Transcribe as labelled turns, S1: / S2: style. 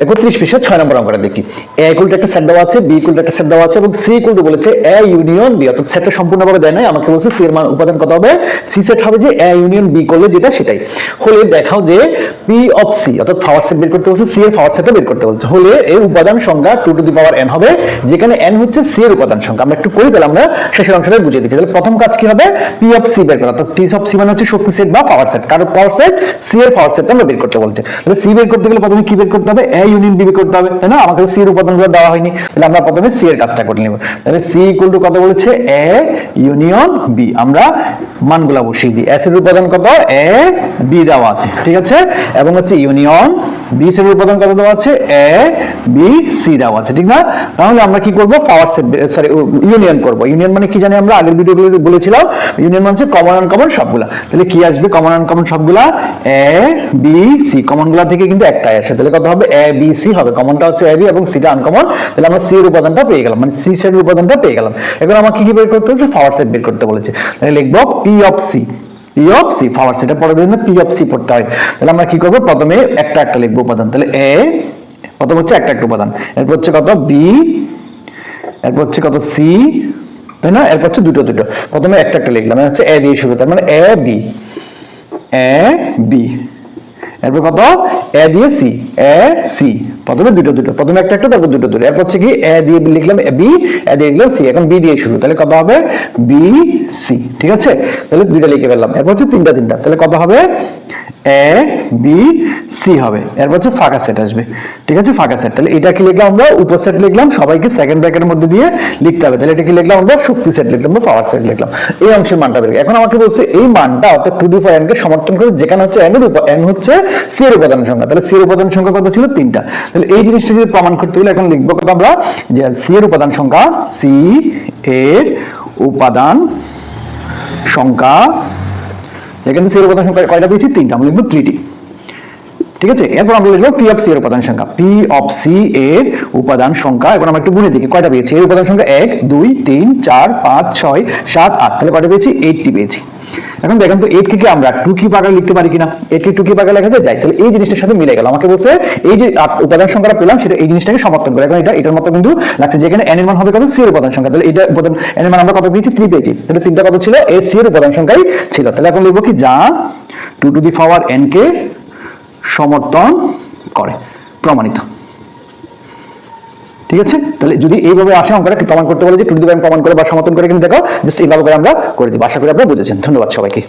S1: 31 পৃষ্ঠা 6 নম্বর অঙ্কটা দেখি। এ ইকুয়াল টু একটা সেট দেওয়া আছে, বি ইকুয়াল টু একটা সেট দেওয়া আছে এবং সি ইকুয়াল টু বলেছে এ ইউনিয়ন বি, অর্থাৎ সেটটা সম্পূর্ণভাবে দেয় নাই, আমাকে বলছে সি এর মান উপাদান কত হবে, সি সেট হবে যে এ ইউনিয়ন বি করলে যেটা সেটাই হলে দেখাও যে পি অফ সি, অর্থাৎ পাওয়ার সেট বের করতে বলছে, সি এর পাওয়ার সেটটা বের করতে বলছে, হলে এর উপাদান সংখ্যা 2 টু দি পাওয়ার n হবে, যেখানে n হচ্ছে সি এর উপাদান সংখ্যা। আমরা একটু করি, তাহলে আমরা শেষের অংশটা বুঝিয়ে দিচ্ছি। তাহলে প্রথম কাজ কি হবে, পি অফ সি বের করা, অর্থাৎ পি অফ সি মানে হচ্ছে শক্তি সেট বা পাওয়ার সেট, কারণ পাওয়ার সেট সি এর পাওয়ার সেটটা আমরা বের করতে বলছে। তাহলে সি বের করতে গেলে প্রথমে কি বের করতে হবে, এ ইউনিয়ন বি বের করতে হবে, তাই না? আমাকে সি এর উপাদানগুলো দেওয়া হয়নি, তাহলে আমরা প্রথমে সি এর কাজটা করে নিব। তাহলে সি ইকুয়াল টু কত বলেছে, এ ইউনিয়ন বি, আমরা মানগুলা বসিয়ে দিই। এস এর উপাদান কত, এ বি দেওয়া আছে, ঠিক আছে, এবং হচ্ছে ইউনিয়ন বি এর উপাদান কত দেওয়া আছে, এ বি সি দেওয়া আছে, ঠিক না? তাহলে আমরা কি করব, পাওয়ার সেট সরি ইউনিয়ন করব। ইউনিয়ন মানে কি জানি আমরা আগের ভিডিওগুলোতে বলেছিলাম, ইউনিয়ন মানে হচ্ছে কমন আনকমন সবগুলা। তাহলে কি আসবে, কমন আনকমন সবগুলা এ বি সি, কমন গুলা থেকে কিন্তু একটাই আসে, তাহলে কত হবে, এ বি সি হবে, কমনটা হচ্ছে এ বি এবং সিটা আনকমন, তাহলে আমরা সি এর উপাদানটা পেয়ে গেলাম, মানে সি সেটের উপাদানটা পেয়ে গেলাম। এখন আমাকে কি বের করতে হচ্ছে, পাওয়ার সেট বের করতে বলেছে, তাহলে লিখবো P of C, P of C power set পরে দিন পি অফ সি পড়তে হয়। তাহলে আমরা কি করব, প্রথমে একটা একটা লিখবো উপাদান, তাহলে এ প্রথম হচ্ছে একটা একটা উপাদান, এরপর হচ্ছে কত বি, এরপর হচ্ছে কত সি, তাই না? এরপর হচ্ছে দুটো দুটো, প্রথমে একটা একটা লিখলাম, হচ্ছে এ দিয়ে শুরু, তার মানে এ বি, এ বি, এরপর কত এ দিয়ে সি, এ সি, প্রথমে দুটো দুটো, প্রথমে একটা একটা, তারপর দুটো দুটো, এরপর হচ্ছে কি এ দিয়ে লিখলাম বি, এ দিয়ে লিখলাম সি, এখন বি দিয়ে শুরু, তাহলে কত হবে, বি সি, ঠিক আছে? তাহলে দুইটা লিখে ফেললাম, এরপর হচ্ছে তিনটা তিনটা, তাহলে কত হবে, এ বি সি হবে, এরপর হচ্ছে ফাঁকা সেট আসবে, ঠিক আছে, ফাঁকা সেট। তাহলে এটা কি লিখলাম আমরা, উপসেট লিখলাম, সবাইকে সেকেন্ড ব্র্যাকেটের মধ্যে দিয়ে লিখতে হবে। তাহলে এটা কি লিখলাম আমরা, শক্তি সেট লিখলাম বা পাওয়ার সেট লিখলাম, এই অংশের মানটা বের। এখন আমাকে বলছে এই মানটা অর্থাৎ 2 টু দি পাওয়ার n কে সমর্থন করে, যেখানে হচ্ছে n হচ্ছে সি এর উপাদান সংখ্যা, তাহলে সি এর উপাদান সংখ্যা কত ছিল, 3টা। তাহলে এই জিনিসটা যদি প্রমাণ করতে হলে এখন লিখবো কত আমরা, যে সি এর উপাদান সংখ্যা, সি এর উপাদান সংখ্যা, এখানে সি এর উপাদান সংখ্যা কয়টা পেয়েছি, 3টা, আমরা লিখবো 3টি, ঠিক আছে? এরপর আমরা লিখবো পি অফ সি এর উপাদান সংখ্যা, পি অফ সি এর উপাদান সংখ্যা, এখন আমরা একটু গুণে দেখি কয়টা পেয়েছি, এর উপাদান সংখ্যা 1 2 3 4 5 6 7 8, তাহলে কয়টা পেয়েছি, 8টি পেয়েছি। এখন দেখেন তো 8 কে আমরা 2 কিউব আকারে লিখতে পারি কিনা, 8 কে 2 কিউব আকারে লেখা যায়, তাহলে এই জিনিসটার সাথে মিলে গেল। আমাকে বলছে এই যে উপাদান সংখ্যাটা পেলাম সেটা এই জিনিসটাকে সমর্থন করে, এখন এটার মতো কিন্তু লাগছে, যেখানে n এর মান হবে কত, সি এর উপাদান সংখ্যা, তাহলে এটা উপাদান n এর মান আমরা কত পেয়েছি, 3 পেয়েছি, তাহলে 3টা কত ছিল, এ সি এর উপাদান সংখ্যাই ছিল। তাহলে এখন লিখবো কি, যা 2 টু দি পাওয়ার n কে সমর্থন করে, প্রমাণিত, ঠিক আছে? তাহলে যদি এইভাবে আসে অঙ্কটা প্রমাণ করতে বলে যে 2 টু দি পাওয়ার প্রমাণ করে বা সমর্থন করে, কিন্তু দেখো জাস্ট এইভাবে করে আমরা করে দিব। আশা করি আপনারা বুঝেছেন। ধন্যবাদ সবাইকে।